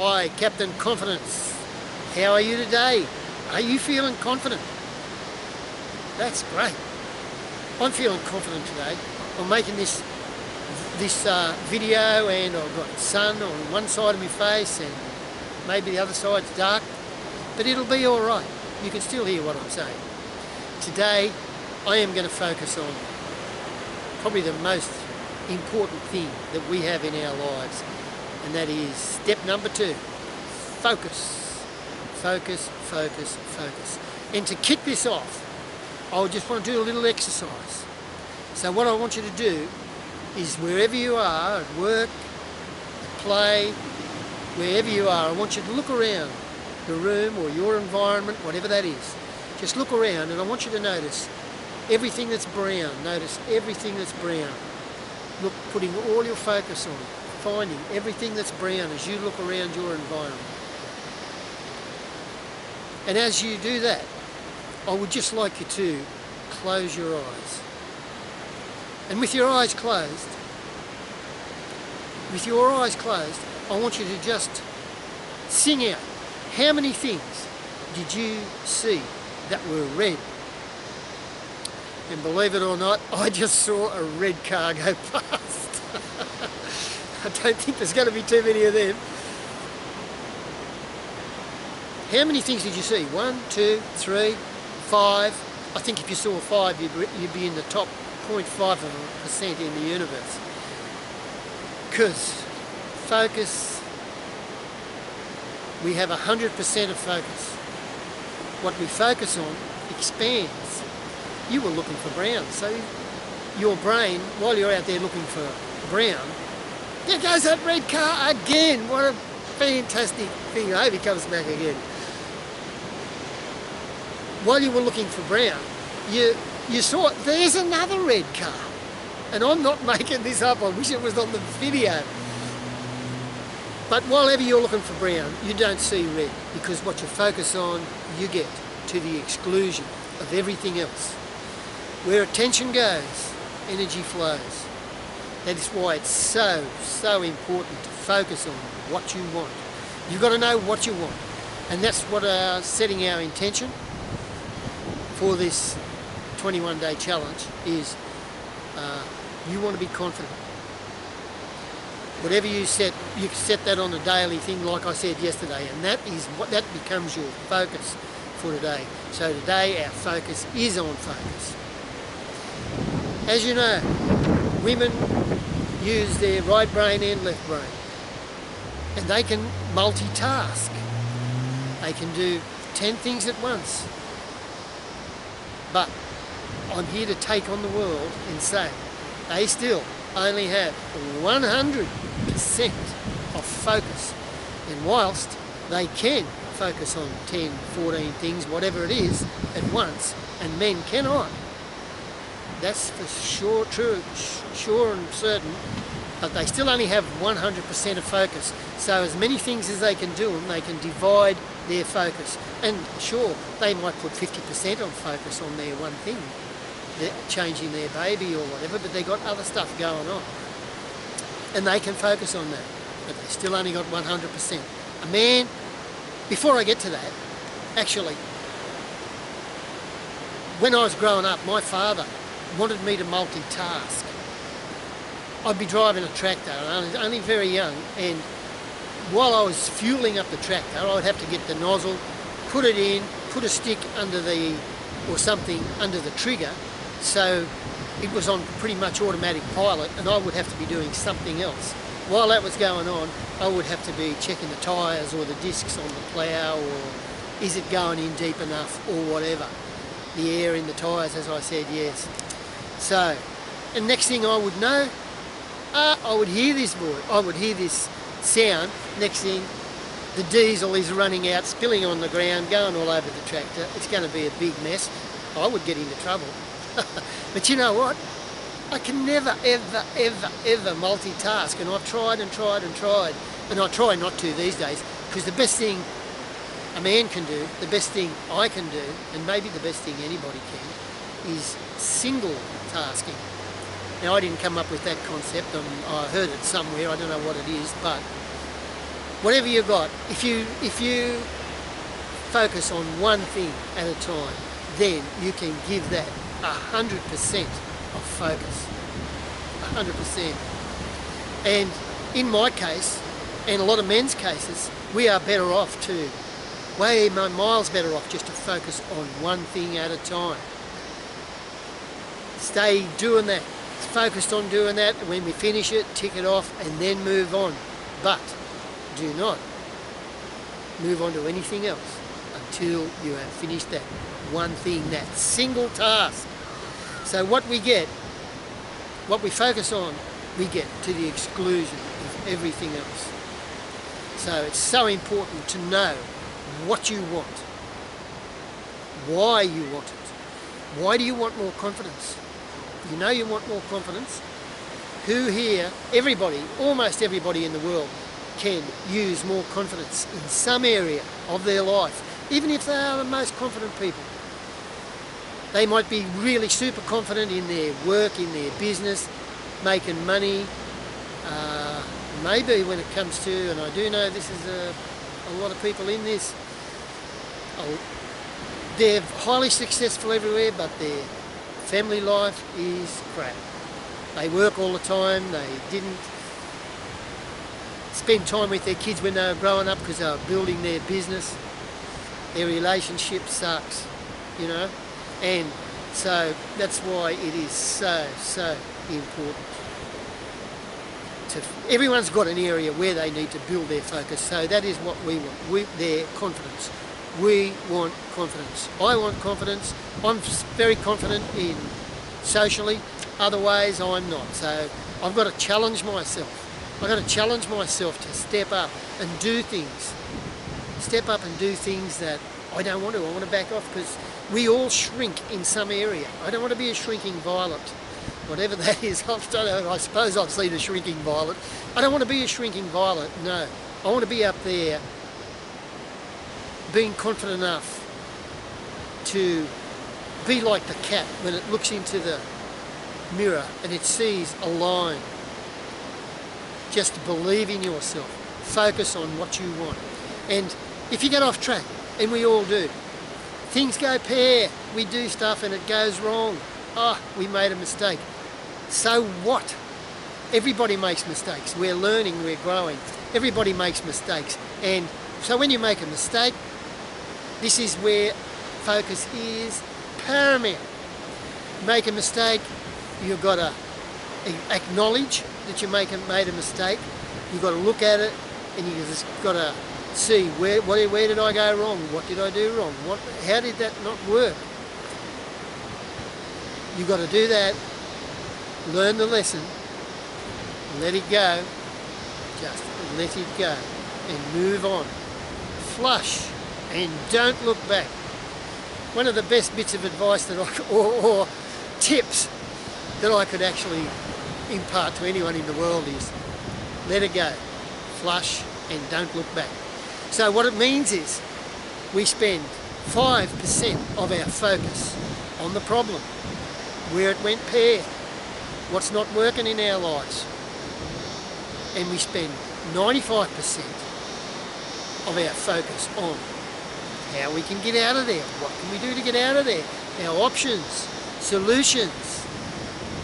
Hi, Captain Confidence. How are you today? Are you feeling confident? That's great. I'm feeling confident today. I'm making this video, and I've got sun on one side of my face and maybe the other side's dark, but it'll be all right. You can still hear what I'm saying. Today I am going to focus on probably the most important thing that we have in our lives, and that is step number 2, focus. Focus, focus, focus. And to kick this off, I just want to do a little exercise. So what I want you to do is, wherever you are, at work, at play, wherever you are, I want you to look around the room or your environment, whatever that is. Just look around, and I want you to notice everything that's brown. Notice everything that's brown. Look, putting all your focus on finding everything that's brown as you look around your environment. And as you do that, I would just like you to close your eyes. And with your eyes closed, I want you to just sing out, how many things did you see that were red? And believe it or not, I just saw a red car go past. I don't think there's going to be too many of them. How many things did you see? 1, 2, 3, 5. I think if you saw 5, you'd be in the top 0.5% in the universe. Because focus, we have 100% of focus. What we focus on expands. You were looking for brown, so your brain, while you're out there looking for brown, there goes that red car again. What a fantastic thing. I hope he comes back again. While you were looking for brown, you saw, there's another red car. And I'm not making this up, I wish it was on the video. But whenever you're looking for brown, you don't see red, because what you focus on, you get to the exclusion of everything else. Where attention goes, energy flows. That is why it's so important to focus on what you want. You've got to know what you want. And that's what setting our intention for this 21-day challenge is. You want to be confident. Whatever you set that on a daily thing, like I said yesterday, and that becomes your focus for today. So today our focus is on focus. As you know, women use their right brain and left brain, and they can multitask. They can do 10 things at once. But I'm here to take on the world and say they still only have 100% of focus. And whilst they can focus on 10, 14 things, whatever it is, at once, and men cannot, that's for sure true, sure and certain, but they still only have 100% of focus. So as many things as they can do them, they can divide their focus. And sure, they might put 50% of focus on their one thing, they're changing their baby or whatever, but they've got other stuff going on. And they can focus on that, but they still only got 100%. A man, before I get to that, actually, when I was growing up, my father wanted me to multitask. I'd be driving a tractor, and I was only very young, and while I was fueling up the tractor, I'd have to get the nozzle, put it in, put a stick under or something under the trigger, so it was on pretty much automatic pilot, and I would have to be doing something else. While that was going on, I would have to be checking the tyres or the discs on the plough, or is it going in deep enough, or whatever. The air in the tyres, as I said, yes. So, and next thing I would know, I would hear this sound. Next thing, the diesel is running out, spilling on the ground, going all over the tractor. It's going to be a big mess. I would get into trouble. But you know what? I can never, ever multitask, and I've tried and tried and tried, and I try not to these days, because the best thing a man can do, the best thing I can do, and maybe the best thing anybody can, is single tasking. Now, I didn't come up with that concept, I heard it somewhere, I don't know what it is, but whatever you got, if you focus on one thing at a time, then you can give that 100% of focus. 100%. And in my case, and a lot of men's cases, we are better off too. Way miles better off just to focus on one thing at a time. Stay doing that. Focused on doing that. When we finish it, tick it off and then move on. But do not move on to anything else until you have finished that one thing, that single task. So what we get, what we focus on, we get to the exclusion of everything else. So it's so important to know what you want, why you want it. Why do you want more confidence? You know you want more confidence. Who here, everybody, almost everybody in the world can use more confidence in some area of their life, even if they are the most confident people. They might be really super confident in their work, in their business, making money. Maybe when it comes to, and I do know this is a lot of people in this, they're highly successful everywhere, but their family life is crap. They work all the time, they didn't spend time with their kids when they were growing up because they were building their business. Their relationship sucks, you know, and so that's why it is so important. Everyone's got an area where they need to build their focus, so that is what we want, their confidence. We want confidence. I want confidence. I'm very confident in socially, other ways I'm not. So I've got to challenge myself. I've got to challenge myself to step up and do things. Step up and do things that I don't want to. I want to back off because we all shrink in some area. I don't want to be a shrinking violet. Whatever that is, I suppose I've seen a shrinking violet. I don't want to be a shrinking violet, no. I want to be up there being confident enough to be like the cat when it looks into the mirror and it sees a line. Just believe in yourself. Focus on what you want. And if you get off track, and we all do, things go pear. We do stuff and it goes wrong. We made a mistake. So what? Everybody makes mistakes. We're learning, we're growing. Everybody makes mistakes. And so when you make a mistake, this is where focus is paramount. Make a mistake, you've got to acknowledge that you made a mistake. You've got to look at it and you've just got to see where did I go wrong? What did I do wrong? How did that not work? You've got to do that, learn the lesson, let it go, just let it go and move on. Flush and don't look back. One of the best bits of advice that or tips that I could actually impart to anyone in the world is let it go, flush and don't look back. So what it means is we spend 5% of our focus on the problem, where it went pear, what's not working in our lives, and we spend 95% of our focus on how we can get out of there, what can we do to get out of there, our options, solutions,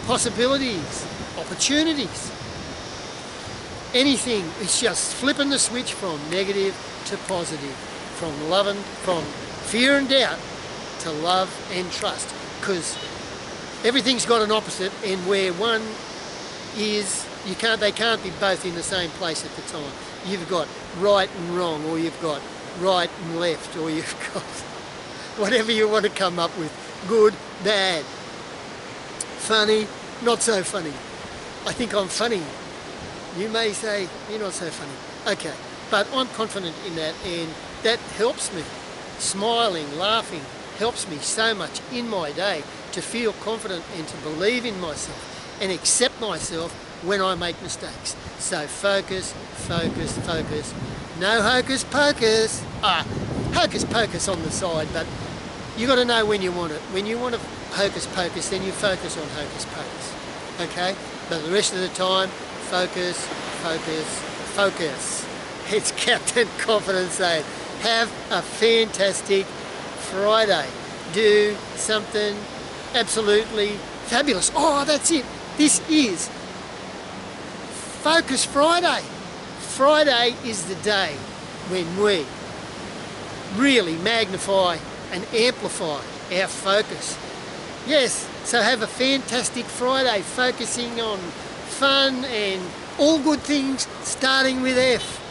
possibilities, opportunities. Anything is just flipping the switch from negative to positive, from fear and doubt to love and trust, because everything's got an opposite, and where one is, they can't be both in the same place at the time. You've got right and wrong, or you've got right and left, or you've got whatever you want to come up with. Good, bad, funny, not so funny. I think I'm funny. You may say you're not so funny. Okay, but I'm confident in that, and that helps me. Smiling, laughing helps me so much in my day to feel confident and to believe in myself and accept myself when I make mistakes. So focus, focus, focus. No hocus pocus. Hocus pocus on the side, but you got to know when you want it. When you want to hocus pocus, then you focus on hocus pocus. Okay? But the rest of the time, focus, focus, focus. It's Captain Confidence saying, have a fantastic Friday. Do something absolutely fabulous. Oh, that's it. This is Focus Friday. Friday is the day when we really magnify and amplify our focus. Yes, so have a fantastic Friday, focusing on fun and all good things starting with F.